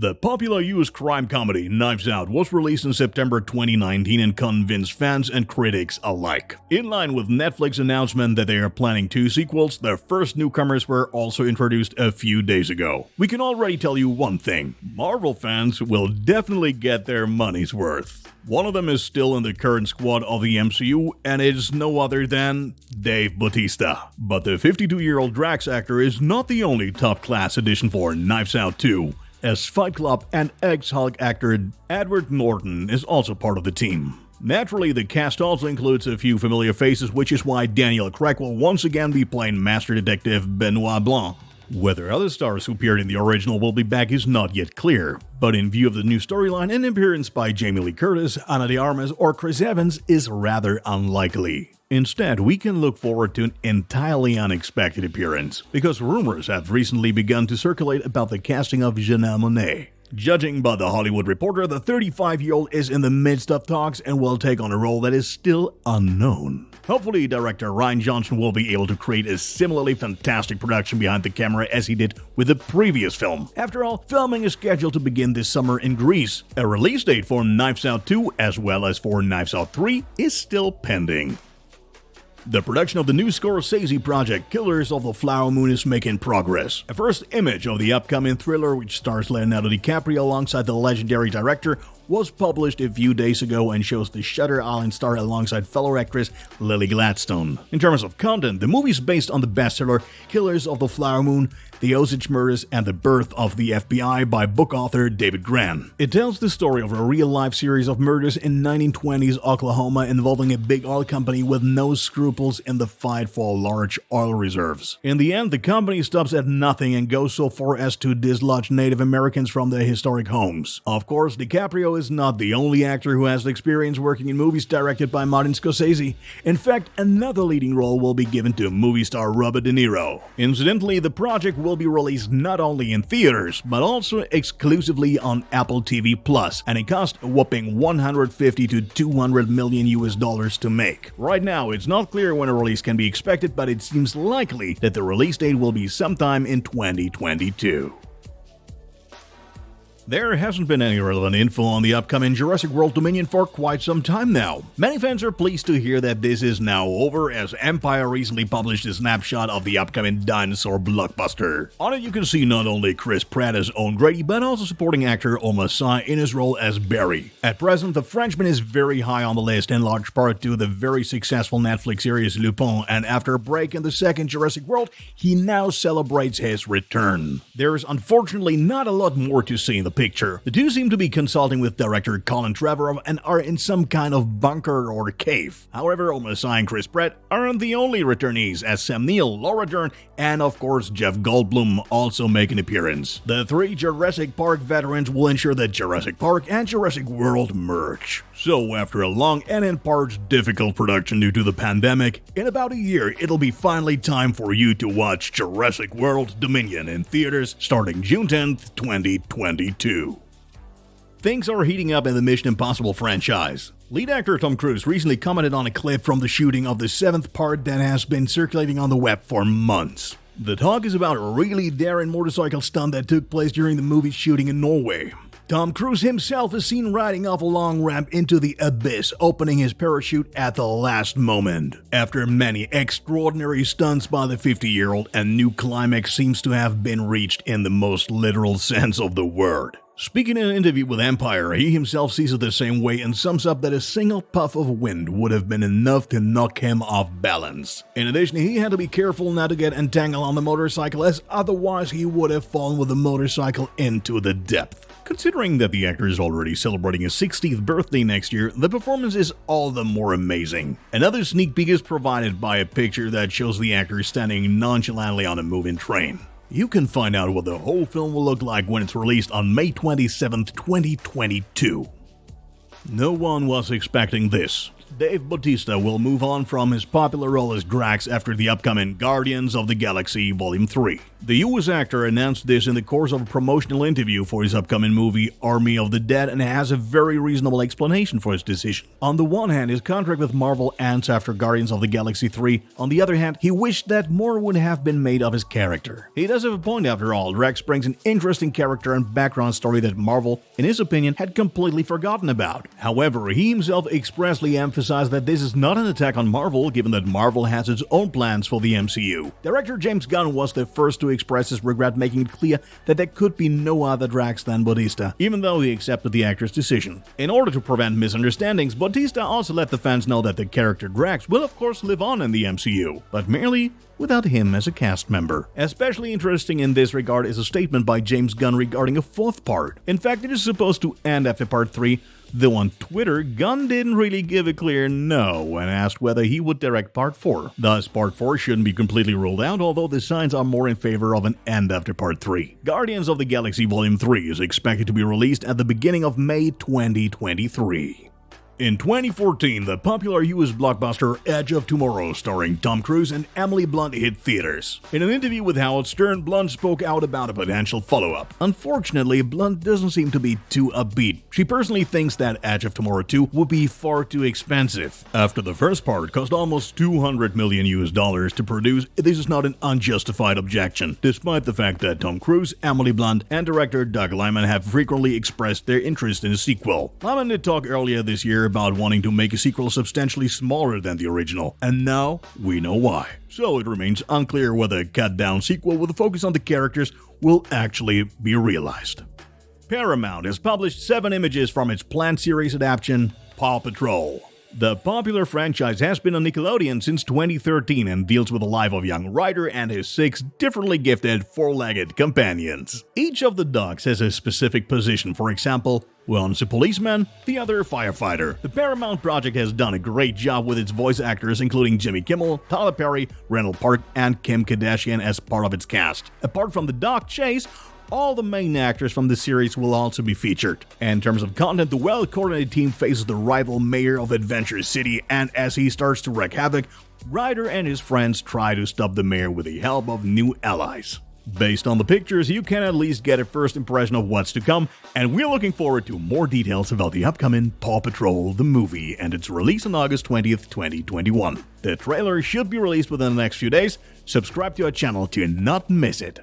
The popular US crime comedy Knives Out was released in September 2019 and convinced fans and critics alike. In line with Netflix's announcement that they are planning 2 sequels, their first newcomers were also introduced a few days ago. We can already tell you one thing: Marvel fans will definitely get their money's worth. One of them is still in the current squad of the MCU, and it's no other than Dave Bautista. But the 52-year-old Drax actor is not the only top-class addition for Knives Out 2. As Fight Club and ex-Hulk actor Edward Norton is also part of the team. Naturally, the cast also includes a few familiar faces, which is why Daniel Craig will once again be playing Master Detective Benoit Blanc. Whether other stars who appeared in the original will be back is not yet clear, but in view of the new storyline, an appearance by Jamie Lee Curtis, Ana de Armas, or Chris Evans is rather unlikely. Instead, we can look forward to an entirely unexpected appearance, because rumors have recently begun to circulate about the casting of Janelle Monáe. Judging by The Hollywood Reporter, the 35-year-old is in the midst of talks and will take on a role that is still unknown. Hopefully, director Rian Johnson will be able to create a similarly fantastic production behind the camera as he did with the previous film. After all, filming is scheduled to begin this summer in Greece. A release date for Knives Out 2 as well as for Knives Out 3 is still pending. The production of the new Scorsese project, Killers of the Flower Moon, is making progress. A first image of the upcoming thriller, which stars Leonardo DiCaprio alongside the legendary director, was published a few days ago and shows the Shutter Island star alongside fellow actress Lily Gladstone. In terms of content, the movie is based on the bestseller Killers of the Flower Moon, The Osage Murders and the Birth of the FBI by book author David Grann. It tells the story of a real-life series of murders in 1920s Oklahoma involving a big oil company with no scruples in the fight for large oil reserves. In the end, the company stops at nothing and goes so far as to dislodge Native Americans from their historic homes. Of course, DiCaprio is not the only actor who has experience working in movies directed by Martin Scorsese. In fact, another leading role will be given to movie star Robert De Niro. Incidentally, the project will be released not only in theaters, but also exclusively on Apple TV+, and it cost a whopping $150 to $200 million to make. Right now, it's not clear when a release can be expected, but it seems likely that the release date will be sometime in 2022. There hasn't been any relevant info on the upcoming Jurassic World Dominion for quite some time now. Many fans are pleased to hear that this is now over, as Empire recently published a snapshot of the upcoming dinosaur blockbuster. On it you can see not only Chris Pratt as Owen Grady, but also supporting actor Omar Sy in his role as Barry. At present, the Frenchman is very high on the list, in large part due to the very successful Netflix series Lupin, and after a break in the second Jurassic World, he now celebrates his return. There is unfortunately not a lot more to see in the picture. The two seem to be consulting with director Colin Trevorrow and are in some kind of bunker or cave. However, Omar Sy and Chris Pratt aren't the only returnees, as Sam Neill, Laura Dern, and of course Jeff Goldblum also make an appearance. The 3 Jurassic Park veterans will ensure that Jurassic Park and Jurassic World merge. So after a long and in parts difficult production due to the pandemic, in about a year it'll be finally time for you to watch Jurassic World Dominion in theaters starting June 10th, 2022. Things are heating up in the Mission Impossible franchise. Lead actor Tom Cruise recently commented on a clip from the shooting of the 7th part that has been circulating on the web for months. The talk is about a really daring motorcycle stunt that took place during the movie's shooting in Norway. Tom Cruise himself is seen riding off a long ramp into the abyss, opening his parachute at the last moment. After many extraordinary stunts by the 50-year-old, a new climax seems to have been reached in the most literal sense of the word. Speaking in an interview with Empire, he himself sees it the same way and sums up that a single puff of wind would have been enough to knock him off balance. In addition, he had to be careful not to get entangled on the motorcycle, as otherwise he would have fallen with the motorcycle into the depth. Considering that the actor is already celebrating his 60th birthday next year, the performance is all the more amazing. Another sneak peek is provided by a picture that shows the actor standing nonchalantly on a moving train. You can find out what the whole film will look like when it's released on May 27th, 2022. No one was expecting this. Dave Bautista will move on from his popular role as Drax after the upcoming Guardians of the Galaxy Volume 3. The US actor announced this in the course of a promotional interview for his upcoming movie Army of the Dead and has a very reasonable explanation for his decision. On the one hand, his contract with Marvel ends after Guardians of the Galaxy 3. On the other hand, he wished that more would have been made of his character. He does have a point after all. Drax brings an interesting character and background story that Marvel, in his opinion, had completely forgotten about. However, he himself expressly emphasized that this is not an attack on Marvel, given that Marvel has its own plans for the MCU. Director James Gunn was the first to express his regret, making it clear that there could be no other Drax than Bautista, even though he accepted the actor's decision. In order to prevent misunderstandings, Bautista also let the fans know that the character Drax will of course live on in the MCU, but merely without him as a cast member. Especially interesting in this regard is a statement by James Gunn regarding a fourth part. In fact, it is supposed to end after part 3, though on Twitter, Gunn didn't really give a clear no when asked whether he would direct part 4. Thus, part 4 shouldn't be completely ruled out, although the signs are more in favor of an end after part 3. Guardians of the Galaxy Volume 3 is expected to be released at the beginning of May 2023. In 2014, the popular US blockbuster Edge of Tomorrow starring Tom Cruise and Emily Blunt hit theaters. In an interview with Howard Stern, Blunt spoke out about a potential follow-up. Unfortunately, Blunt doesn't seem to be too upbeat. She personally thinks that Edge of Tomorrow 2 would be far too expensive. After the first part cost almost $200 million to produce, this is not an unjustified objection, despite the fact that Tom Cruise, Emily Blunt, and director Doug Liman have frequently expressed their interest in a sequel. Liman did talk earlier this year about wanting to make a sequel substantially smaller than the original, and now we know why. So it remains unclear whether a cut-down sequel with a focus on the characters will actually be realized. Paramount has published 7 images from its planned series adaptation, Paw Patrol. The popular franchise has been on Nickelodeon since 2013 and deals with the life of young Ryder and his 6 differently gifted 4-legged companions. Each of the dogs has a specific position. For example, one's a policeman, the other a firefighter. The Paramount project has done a great job with its voice actors, including Jimmy Kimmel, Tyler Perry, Randall Park, and Kim Kardashian as part of its cast. Apart from the dog Chase, all the main actors from the series will also be featured. In terms of content, the well-coordinated team faces the rival mayor of Adventure City, and as he starts to wreak havoc, Ryder and his friends try to stop the mayor with the help of new allies. Based on the pictures, you can at least get a first impression of what's to come, and we're looking forward to more details about the upcoming Paw Patrol the movie and its release on August 20th, 2021. The trailer should be released within the next few days. Subscribe to our channel to not miss it.